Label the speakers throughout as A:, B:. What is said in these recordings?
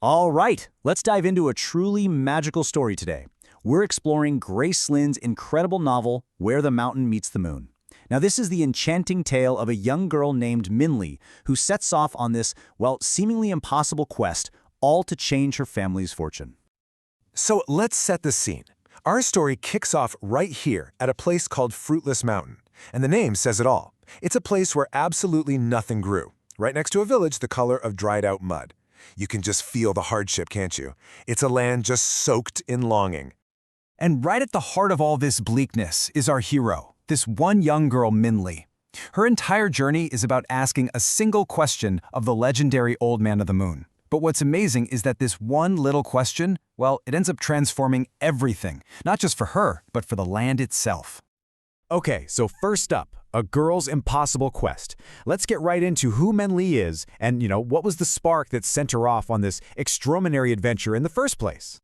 A: All right, let's dive into a truly magical story today. We're exploring Grace Lin's incredible novel, Where the Mountain Meets the Moon. Now, this is the enchanting tale of a young girl named Minli who sets off on this, well, seemingly impossible quest, all to change her family's fortune.
B: So let's set the scene. Our story kicks off right here at a place called Fruitless Mountain, and the name says it all. It's a place where absolutely nothing grew, right next to a village the color of dried-out mud. You can just feel the hardship, can't you? It's a land just soaked in longing.
C: And right at the heart of all this bleakness is our hero, this one young girl, Minli. Her entire journey is about asking a single question of the legendary Old Man of the Moon. But what's amazing is that this one little question, well, it ends up transforming everything, not just for her, but for the land itself.
A: Okay, so first up, a girl's impossible quest. Let's get right into who Minli is and, what was the spark that sent her off on this extraordinary adventure in the first place.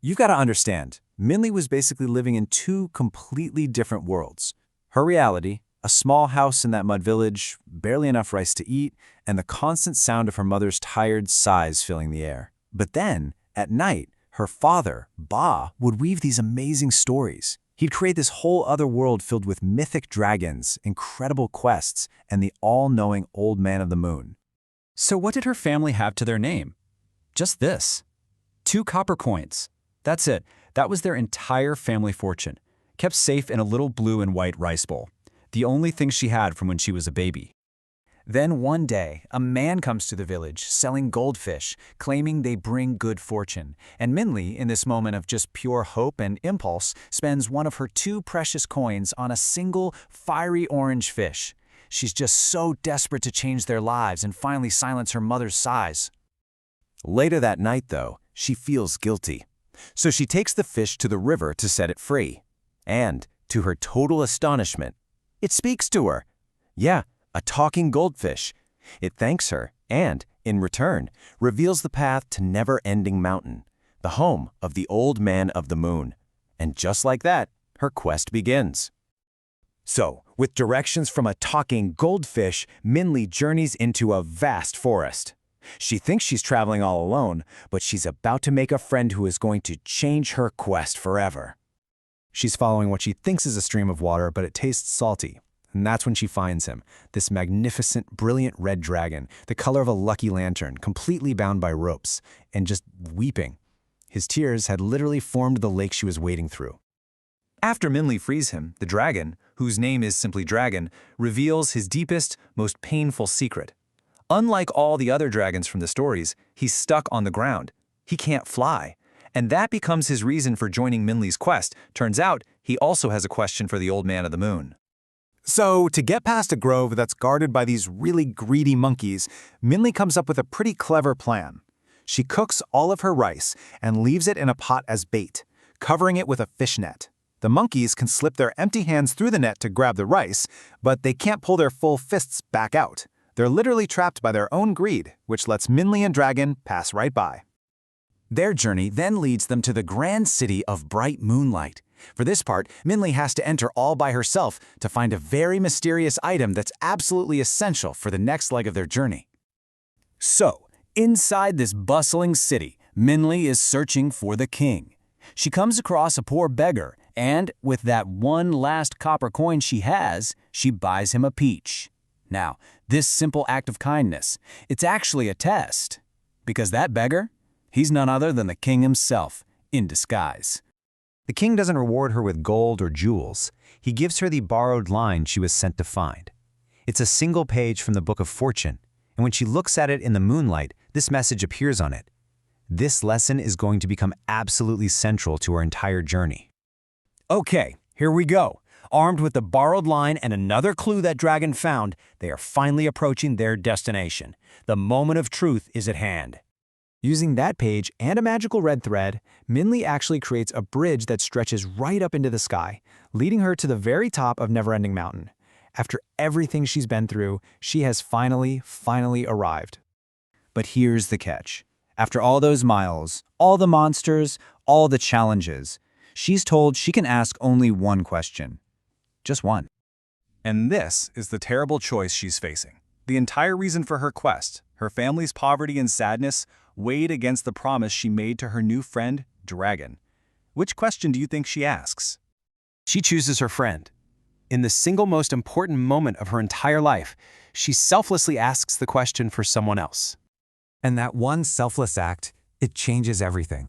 A: You've got to understand, Minli was basically living in two completely different worlds. Her reality, a small house in that mud village, barely enough rice to eat, and the constant sound of her mother's tired sighs filling the air. But then, at night, her father, Ba, would weave these amazing stories. He'd create this whole other world filled with mythic dragons, incredible quests, and the all-knowing Old Man of the Moon.
C: So what did her family have to their name? Just this. 2 copper coins. That's it. That was their entire family fortune, kept safe in a little blue and white rice bowl, the only thing she had from when she was a baby. Then one day, a man comes to the village selling goldfish, claiming they bring good fortune. And Minli, in this moment of just pure hope and impulse, spends one of her 2 precious coins on a single fiery orange fish. She's just so desperate to change their lives and finally silence her mother's sighs.
A: Later that night, though, she feels guilty. So she takes the fish to the river to set it free. And, to her total astonishment, it speaks to her. Yeah, a talking goldfish. It thanks her and, in return, reveals the path to Never-Ending Mountain, the home of the Old Man of the Moon. And just like that, her quest begins. So, with directions from a talking goldfish, Minli journeys into a vast forest. She thinks she's traveling all alone, but she's about to make a friend who is going to change her quest forever. She's following what she thinks is a stream of water, but it tastes salty. And that's when she finds him, this magnificent, brilliant red dragon, the color of a lucky lantern, completely bound by ropes, and just weeping. His tears had literally formed the lake she was wading through. After Minli frees him, the dragon, whose name is simply Dragon, reveals his deepest, most painful secret. Unlike all the other dragons from the stories, he's stuck on the ground. He can't fly. And that becomes his reason for joining Minli's quest. Turns out, he also has a question for the Old Man of the Moon. So, to get past a grove that's guarded by these really greedy monkeys, Minli comes up with a pretty clever plan. She cooks all of her rice and leaves it in a pot as bait, covering it with a fish net. The monkeys can slip their empty hands through the net to grab the rice, but they can't pull their full fists back out. They're literally trapped by their own greed, which lets Minli and Dragon pass right by. Their journey then leads them to the grand city of Bright Moonlight. For this part, Minli has to enter all by herself to find a very mysterious item that's absolutely essential for the next leg of their journey. So, inside this bustling city, Minli is searching for the king. She comes across a poor beggar, and with that one last copper coin she has, she buys him a peach. Now, this simple act of kindness, it's actually a test. Because that beggar, he's none other than the king himself, in disguise. The king doesn't reward her with gold or jewels. He gives her the borrowed line she was sent to find. It's a single page from the Book of Fortune, and when she looks at it in the moonlight, this message appears on it. This lesson is going to become absolutely central to her entire journey. Okay, here we go. Armed with the borrowed line and another clue that Dragon found, they are finally approaching their destination. The moment of truth is at hand. Using that page and a magical red thread, Minli actually creates a bridge that stretches right up into the sky, leading her to the very top of Never-Ending Mountain. After everything she's been through, she has finally arrived. But here's the catch. After all those miles, all the monsters, all the challenges, she's told she can ask only one question. Just one. And this is the terrible choice she's facing. The entire reason for her quest, her family's poverty and sadness, weighed against the promise she made to her new friend, Dragon. Which question do you think she asks? She chooses her friend. In the single most important moment of her entire life, she selflessly asks the question for someone else.
D: And that one selfless act, it changes everything.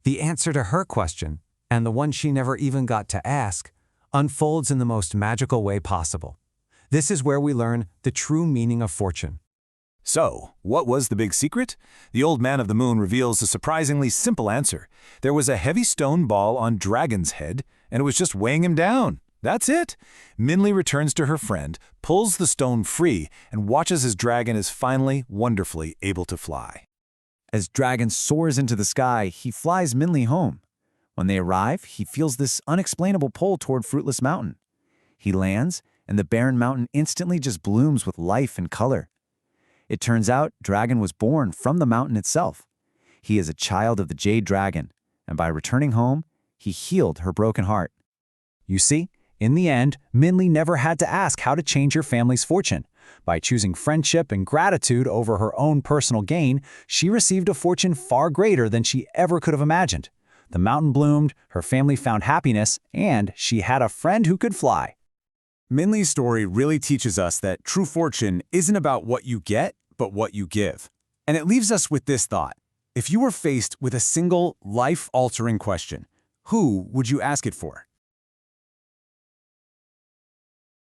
D: The answer to her question, and the one she never even got to ask, unfolds in the most magical way possible. This is where we learn the true meaning of fortune.
B: So, what was the big secret? The Old Man of the Moon reveals a surprisingly simple answer. There was a heavy stone ball on Dragon's head, and it was just weighing him down. That's it. Minli returns to her friend, pulls the stone free, and watches as Dragon is finally, wonderfully able to fly.
A: As Dragon soars into the sky, he flies Minli home. When they arrive, he feels this unexplainable pull toward Fruitless Mountain. He lands, and the barren mountain instantly just blooms with life and color. It turns out Dragon was born from the mountain itself. He is a child of the Jade Dragon, and by returning home, he healed her broken heart. You see, in the end, Minli never had to ask how to change her family's fortune. By choosing friendship and gratitude over her own personal gain, she received a fortune far greater than she ever could have imagined. The mountain bloomed, her family found happiness, and she had a friend who could fly. Minli's story really teaches us that true fortune isn't about what you get, but what you give. And it leaves us with this thought. If you were faced with a single life-altering question, who would you ask it for?